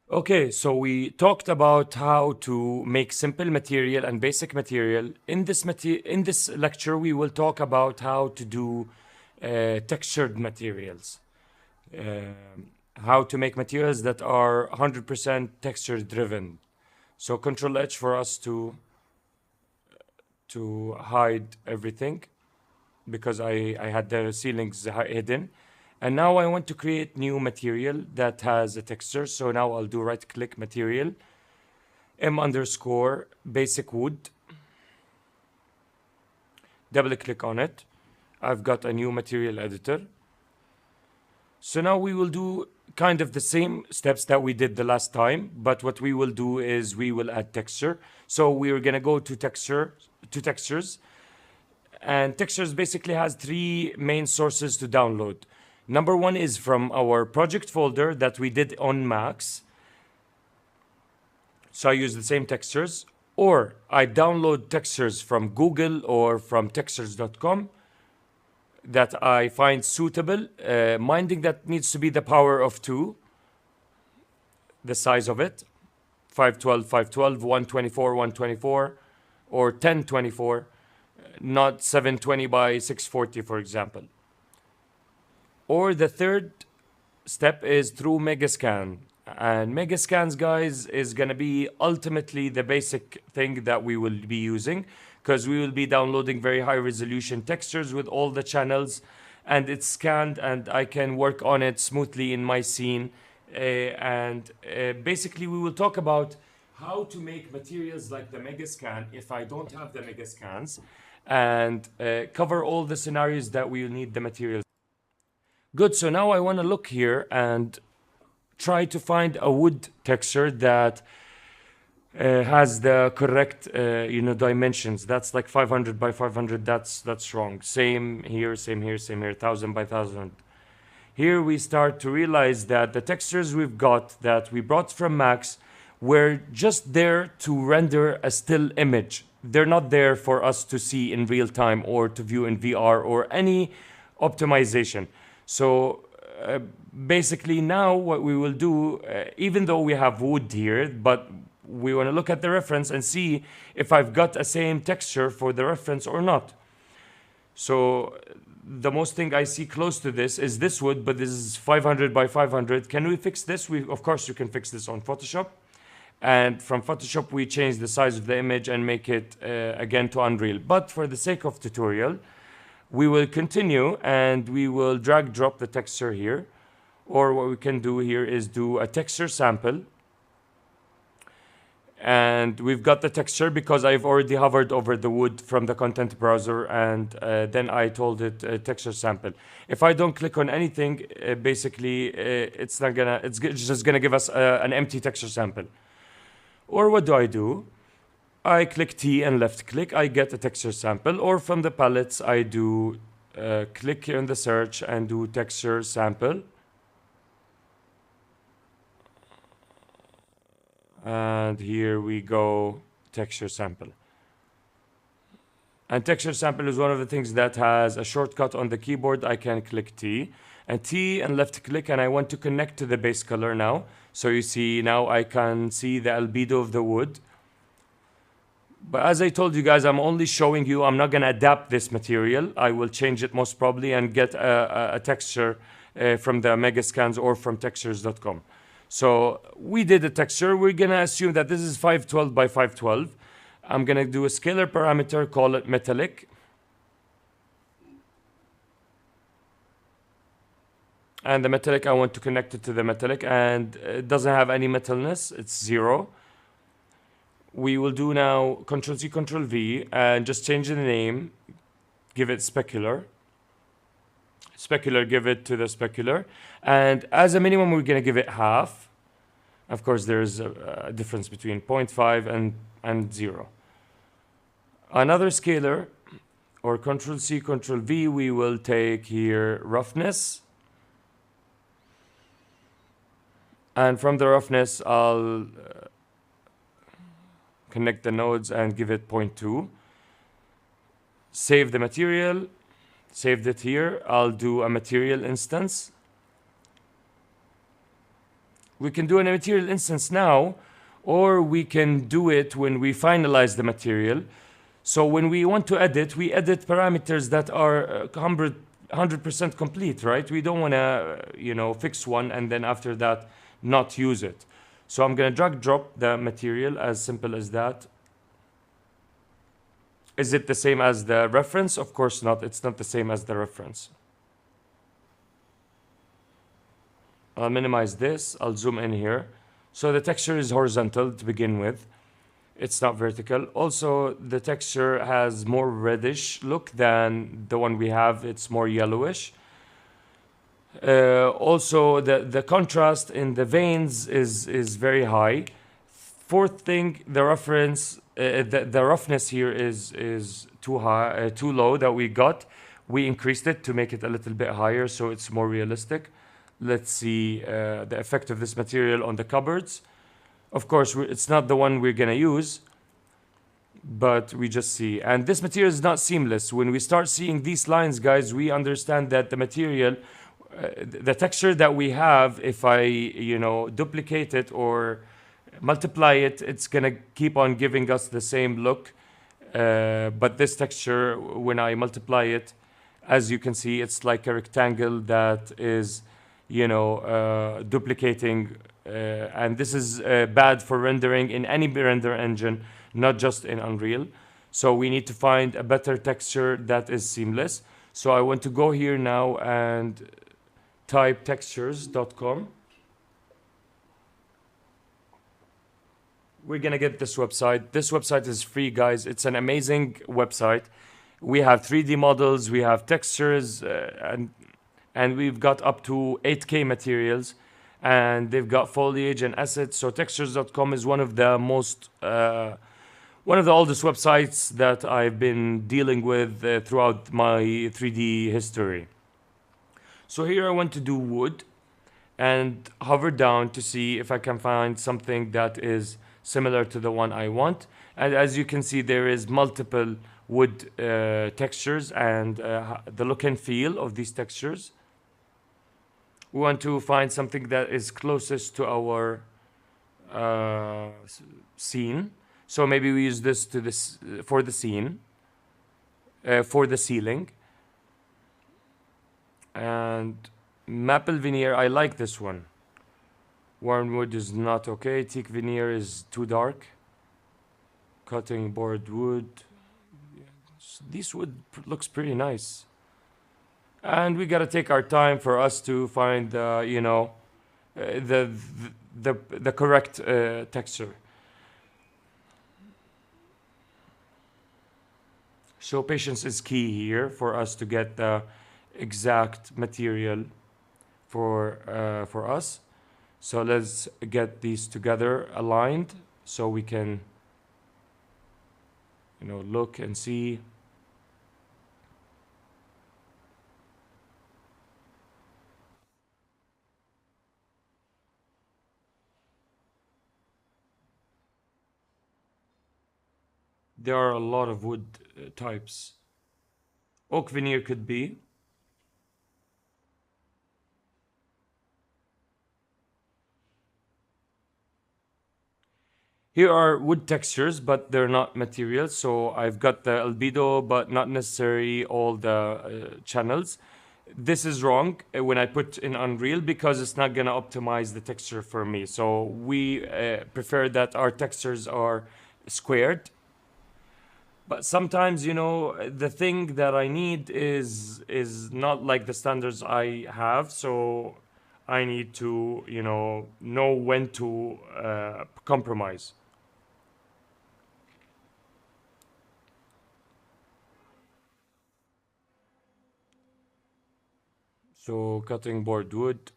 Okay, so we talked about how to make simple material and basic material. In this lecture, we will talk about how to do textured materials. How to make materials that are 100% texture driven. So Control H for us to hide everything because I had the ceilings hidden. And now I want to create new material that has a texture. So now I'll do right click material, M underscore basic wood, double click on it. I've got a new material editor. So now we will do kind of the same steps that we did the last time, but what we will do is we will add texture. So we're gonna go to textures, and textures basically has three main sources to download. Number one is from our project folder that we did on Max. So I use the same textures, or I download textures from Google or from textures.com that I find suitable, minding that needs to be the power of 2, the size of it, 512, 124, 124, or 1024, not 720 by 640, for example. Or the third step is through Megascan. And Megascans, guys, is going to be ultimately the basic thing that we will be using, because we will be downloading very high resolution textures with all the channels, and it's scanned and I can work on it smoothly in my scene. Basically, we will talk about how to make materials like the Megascan if I don't have the Megascans, and cover all the scenarios that we will need the materials. Good, so now I want to look here and try to find a wood texture that has the correct dimensions. That's like 500 by 500. That's wrong. Same here, same here, same here. 1000 by 1000. Here we start to realize that the textures we've got that we brought from Max were just there to render a still image. They're not there for us to see in real time or to view in VR or any optimization. So basically now what we will do, even though we have wood here, but we want to look at the reference and see if I've got a same texture for the reference or not. So the most thing I see close to this is this wood, but this is 500 by 500. Can we fix this? Of course you can fix this on Photoshop. And from Photoshop we change the size of the image and make it again to Unreal. But for the sake of tutorial, we will continue and we will drag drop the texture here. Or what we can do here is do a texture sample. And we've got the texture because I've already hovered over the wood from the content browser, and then I told it texture sample. If I don't click on anything, basically it's just gonna give us an empty texture sample. Or what do? I click T and left click, I get a texture sample. Or from the palettes, I do click here in the search and do texture sample. And here we go, texture sample. And texture sample is one of the things that has a shortcut on the keyboard. I can click T and left click, and I want to connect to the base color now. So you see now I can see the albedo of the wood. But as I told you guys, I'm only showing you, I'm not gonna adapt this material. I will change it most probably and get a texture from the Megascans or from textures.com. So we did a texture. We're gonna assume that this is 512 by 512. I'm gonna do a scalar parameter, call it metallic. And the metallic, I want to connect it to the metallic, and it doesn't have any metalness, it's 0. We will do now Ctrl C, Ctrl V, and just change the name, give it specular. Specular, give it to the specular. And as a minimum, we're gonna give it half. Of course, there's a difference between 0.5 and 0. Another scalar, or Ctrl C, Ctrl V, we will take here roughness. And from the roughness, I'll connect the nodes and give it 0.2. Save the material, saved it here. I'll do a material instance. We can do a material instance now, or we can do it when we finalize the material. So when we want to edit, we edit parameters that are 100% complete, right? We don't want to, fix one and then after that not use it. So I'm going to drag drop the material, as simple as that. Is it the same as the reference? Of course not. It's not the same as the reference. I'll minimize this. I'll zoom in here. So the texture is horizontal to begin with. It's not vertical. Also, the texture has more reddish look than the one we have. It's more yellowish. Also, the contrast in the veins is very high. Fourth thing, the reference, the roughness here is too high, too low that we got. We increased it to make it a little bit higher, so it's more realistic. Let's see the effect of this material on the cupboards. Of course, it's not the one we're gonna use, but we just see. And this material is not seamless. When we start seeing these lines, guys, we understand that the material, the texture that we have, if I, duplicate it or multiply it, it's gonna keep on giving us the same look. But this texture, when I multiply it, as you can see, it's like a rectangle that is, duplicating. And this is bad for rendering in any render engine, not just in Unreal. So we need to find a better texture that is seamless. So I want to go here now and type textures.com. We're gonna get this website. This website is free, guys. It's an amazing website. We have 3D models, we have textures, and we've got up to 8K materials, and they've got foliage and assets. So textures.com is one of the most, one of the oldest websites that I've been dealing with throughout my 3D history. So here I want to do wood and hover down to see if I can find something that is similar to the one I want. And as you can see, there is multiple wood textures and the look and feel of these textures. We want to find something that is closest to our scene. So maybe we use this to this for the scene, for the ceiling. And maple veneer, I like this one. Wormwood is not okay. Teak veneer is too dark. Cutting board wood. This wood looks pretty nice. And we gotta take our time for us to find, the correct texture. So patience is key here for us to get the exact material for us. So let's get these together aligned so we can, look and see. There are a lot of wood types. Oak veneer could be. Here are wood textures, but they're not materials. So I've got the albedo, but not necessarily all the channels. This is wrong when I put in Unreal because it's not gonna optimize the texture for me. So we prefer that our textures are squared. But sometimes, the thing that I need is not like the standards I have. So I need to, know when to compromise. So cutting board wood.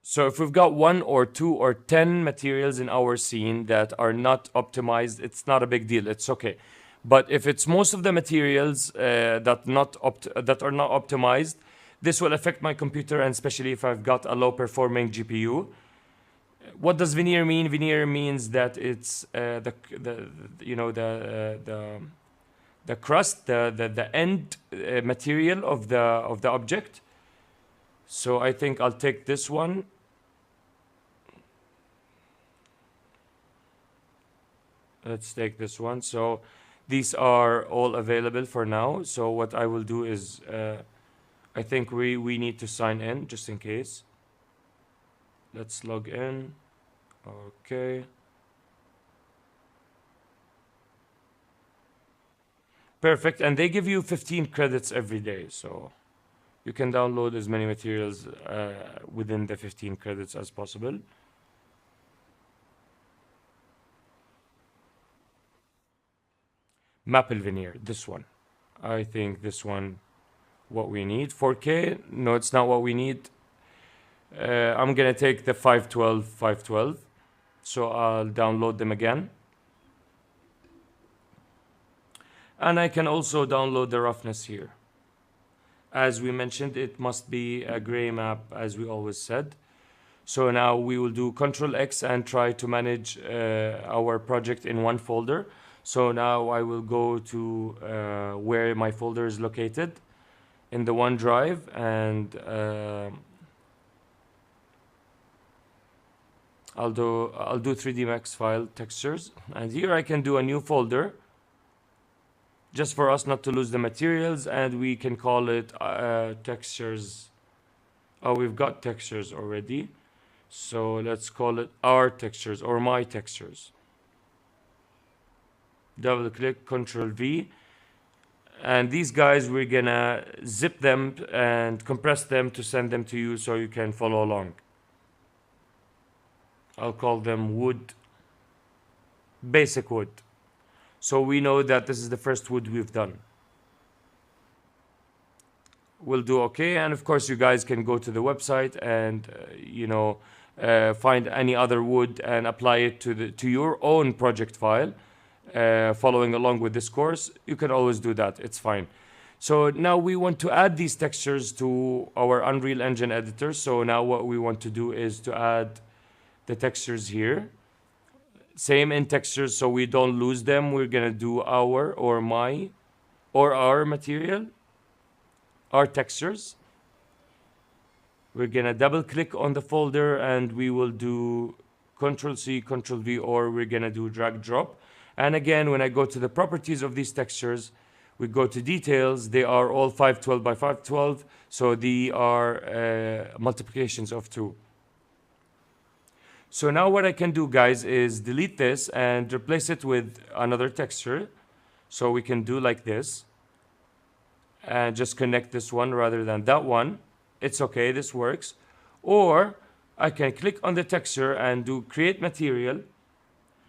So if we've got 1 or 2 or 10 materials in our scene that are not optimized, it's not a big deal. It's okay. But if it's most of the materials that are not optimized, this will affect my computer, and especially if I've got a low performing GPU. What does veneer mean? Veneer means that it's the crust, the end material of the object. So I think I'll take this one. Let's take this one. So these are all available for now. So what I will do is, I think we need to sign in just in case. Let's log in. Okay. Perfect. And they give you 15 credits every day. So you can download as many materials within the 15 credits as possible. Maple veneer, this one. I think this one, what we need. 4K, no, it's not what we need. I'm gonna take the 512. So I'll download them again. And I can also download the roughness here. As we mentioned, it must be a gray map, as we always said. So now we will do Control X and try to manage our project in one folder. So now I will go to where my folder is located in the OneDrive, and I'll do 3D Max file textures, and here I can do a new folder just for us not to lose the materials, and we can call it textures. Oh, we've got textures already, so let's call it our textures or my textures. Double click, Control V, and these guys we're gonna zip them and compress them to send them to you so you can follow along. I'll call them wood, basic wood. So we know that this is the first wood we've done. We'll do okay, and of course you guys can go to the website and find any other wood and apply it to your own project file. Following along with this course, you can always do that, it's fine. So now we want to add these textures to our Unreal Engine editor. So now what we want to do is to add the textures here. Same in textures, so we don't lose them. We're gonna do our or my or our material, our textures. We're gonna double click on the folder and we will do Control C, Control V, or we're gonna do drag drop. And again, when I go to the properties of these textures, we go to details. They are all 512 by 512, so they are multiplications of 2. So now what I can do, guys, is delete this and replace it with another texture. So we can do like this and just connect this one rather than that one. It's okay, this works. Or I can click on the texture and do create material.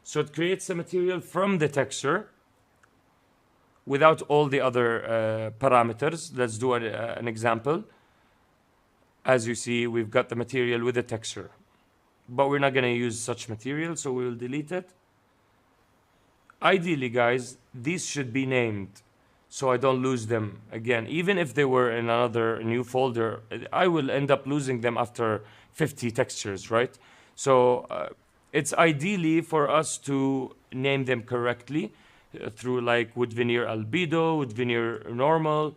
So it creates the material from the texture without all the other parameters. Let's do an example. As you see, we've got the material with the texture, but we're not going to use such material, so we will delete it. Ideally, guys, these should be named so I don't lose them again. Even if they were in another new folder, I will end up losing them after 50 textures, right? So it's ideally for us to name them correctly through like wood veneer albedo, wood veneer normal,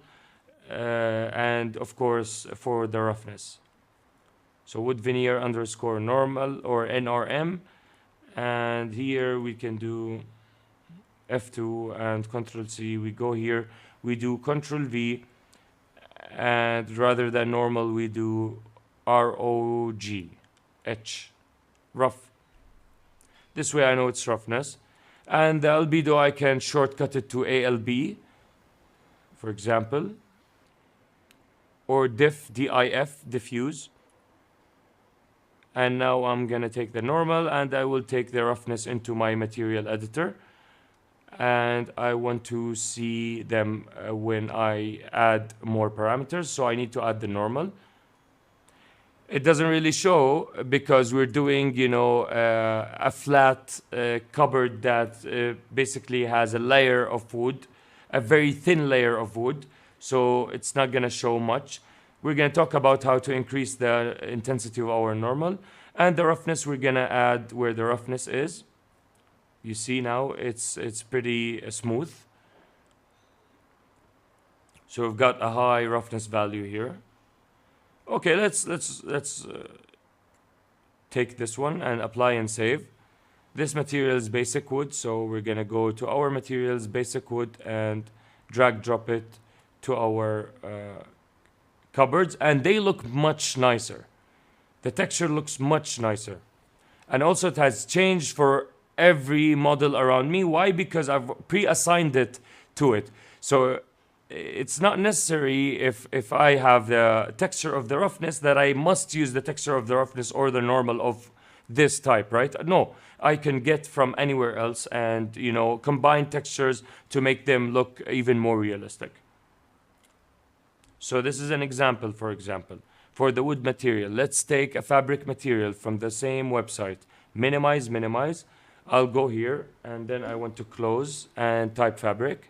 and of course for the roughness. So wood veneer underscore normal or NRM, and here we can do F2 and Control C. We go here, we do Control V, and rather than normal we do ROG, H, rough. This way I know it's roughness. And the albedo I can shortcut it to ALB, for example, or diff, DIF, diffuse. And now I'm gonna take the normal and I will take the roughness into my material editor. And I want to see them when I add more parameters. So I need to add the normal. It doesn't really show because we're doing, a flat cupboard that basically has a layer of wood, a very thin layer of wood. So it's not gonna show much. We're gonna talk about how to increase the intensity of our normal, and the roughness we're gonna add where the roughness is. You see now it's pretty smooth. So we've got a high roughness value here. Okay, let's take this one and apply and save. This material is basic wood, so we're gonna go to our materials, basic wood, and drag drop it to our cupboards, and they look much nicer. The texture looks much nicer. And also it has changed for every model around me. Why? Because I've pre-assigned it to it. So it's not necessary if I have the texture of the roughness that I must use the texture of the roughness or the normal of this type, right? No, I can get from anywhere else and, you know, combine textures to make them look even more realistic. So this is an example, for example. For the wood material, let's take a fabric material from the same website. Minimize, minimize. I'll go here and then I want to close and type fabric.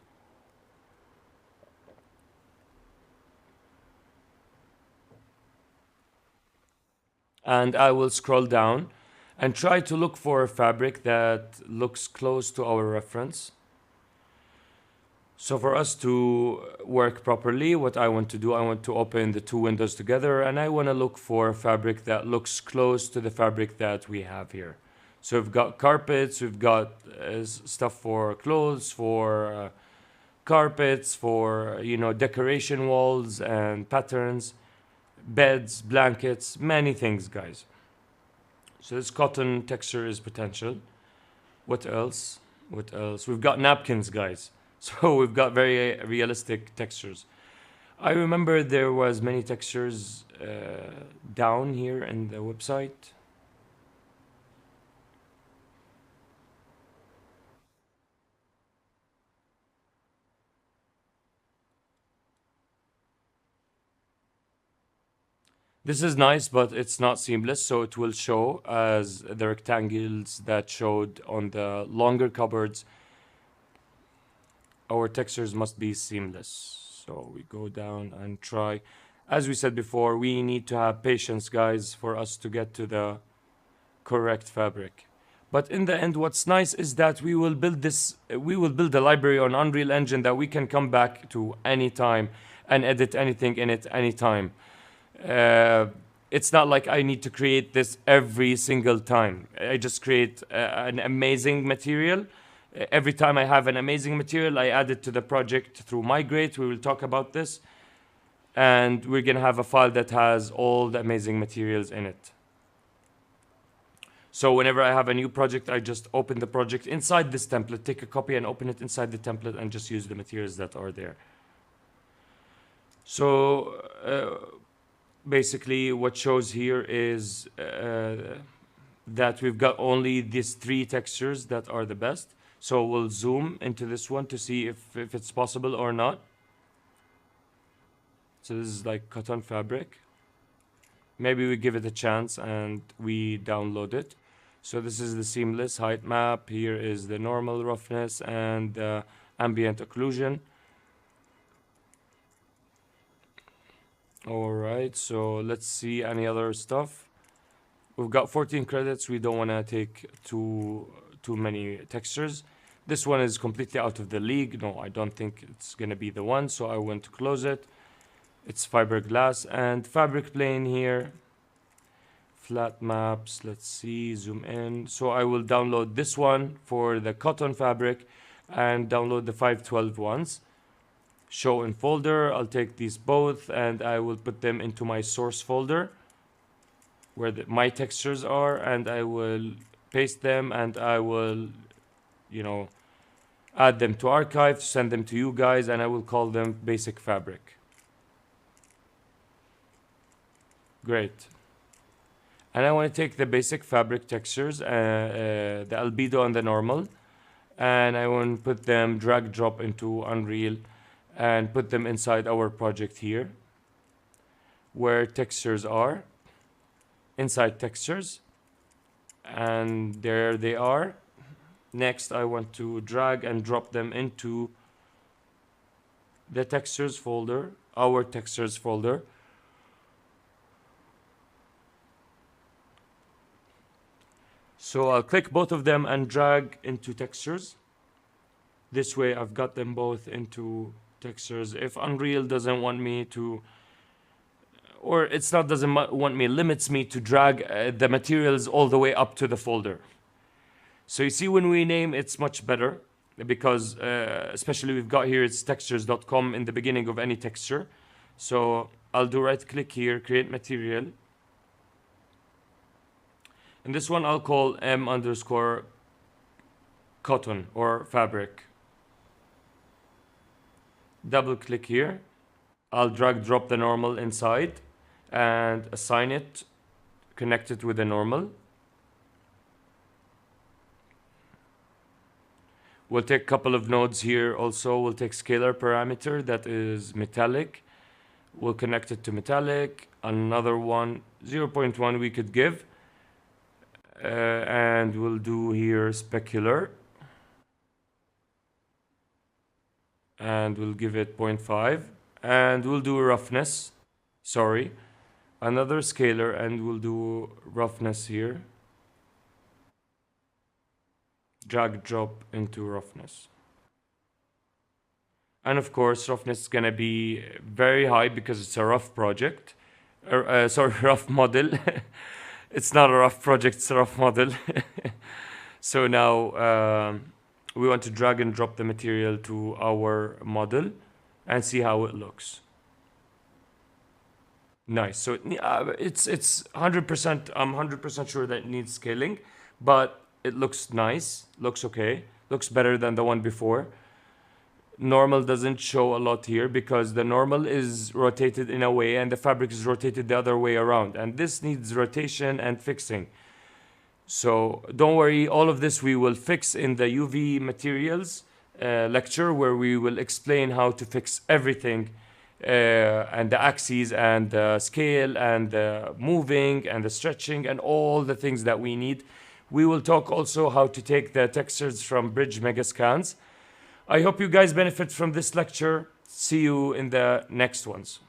And I will scroll down and try to look for a fabric that looks close to our reference. So for us to work properly, what I want to do, I want to open the two windows together and I want to look for a fabric that looks close to the fabric that we have here. So we've got carpets, we've got stuff for clothes, for carpets, for, you know, decoration walls and patterns, beds, blankets, many things, guys. So this cotton texture is potential. What else? What else? We've got napkins, guys. So we've got very realistic textures. I remember there was many textures down here in the website. This is nice, but it's not seamless, so it will show as the rectangles that showed on the longer cupboards. Our textures must be seamless. So we go down and try. As we said before, we need to have patience, guys, for us to get to the correct fabric. But in the end, what's nice is that we will build a library on Unreal Engine that we can come back to anytime and edit anything in it anytime. It's not like I need to create this every single time. I just create an amazing material. Every time I have an amazing material, I add it to the project through Migrate. We will talk about this. And we're going to have a file that has all the amazing materials in it. So whenever I have a new project, I just open the project inside this template, take a copy and open it inside the template and just use the materials that are there. So basically what shows here is that we've got only these three textures that are the best. So we'll zoom into this one to see if it's possible or not. So this is like cotton fabric. Maybe we give it a chance and we download it. So this is the seamless height map. Here is the normal roughness and ambient occlusion. All right, so let's see any other stuff. We've got 14 credits. We don't want to take too many textures. This one is completely out of the league. No, I don't think it's gonna be the one, so I want to close it. It's fiberglass and fabric plane here. Flat maps, let's see, zoom in. So I will download this one for the cotton fabric and download the 512 ones. Show in folder, I'll take these both and I will put them into my source folder where my textures are, and I will paste them and I will, you know, add them to archive, send them to you guys, and I will call them basic fabric. Great. And I want to take the basic fabric textures, the albedo and the normal, and I want to put them drag drop into Unreal and put them inside our project here where textures are, inside textures, and there they are. Next I want to drag and drop them into the textures folder, our textures folder. So I'll click both of them and drag into textures. This way I've got them both into textures. If Unreal doesn't want me to or it's not doesn't want me, limits me to drag the materials all the way up to the folder. So you see, when we name, it's much better, because especially we've got here, it's textures.com in the beginning of any texture. So I'll do right click here, create material. And this one I'll call m_cotton or fabric. Double click here. I'll drag drop the normal inside and assign it, connect it with the normal. We'll take a couple of nodes here also. We'll take scalar parameter that is metallic. We'll connect it to metallic. Another one, 0.1 we could give. And we'll do here specular. And we'll give it 0.5. And we'll do roughness. Sorry. Another scalar, and we'll do roughness here. Drag drop into roughness. And of course, roughness is gonna be very high because it's a rough project. Sorry, rough model. It's not a rough project, it's a rough model. So now we want to drag and drop the material to our model and see how it looks. Nice. So it's 100%. I'm 100% sure that it needs scaling, but it looks nice. Looks okay. Looks better than the one before. Normal doesn't show a lot here because the normal is rotated in a way and the fabric is rotated the other way around, and this needs rotation and fixing. So don't worry, all of this we will fix in the UV materials lecture, where we will explain how to fix everything, and the axes and the scale and the moving and the stretching and all the things that we need. We will talk also how to take the textures from Bridge Megascans. I hope you guys benefit from this lecture. See you in the next ones.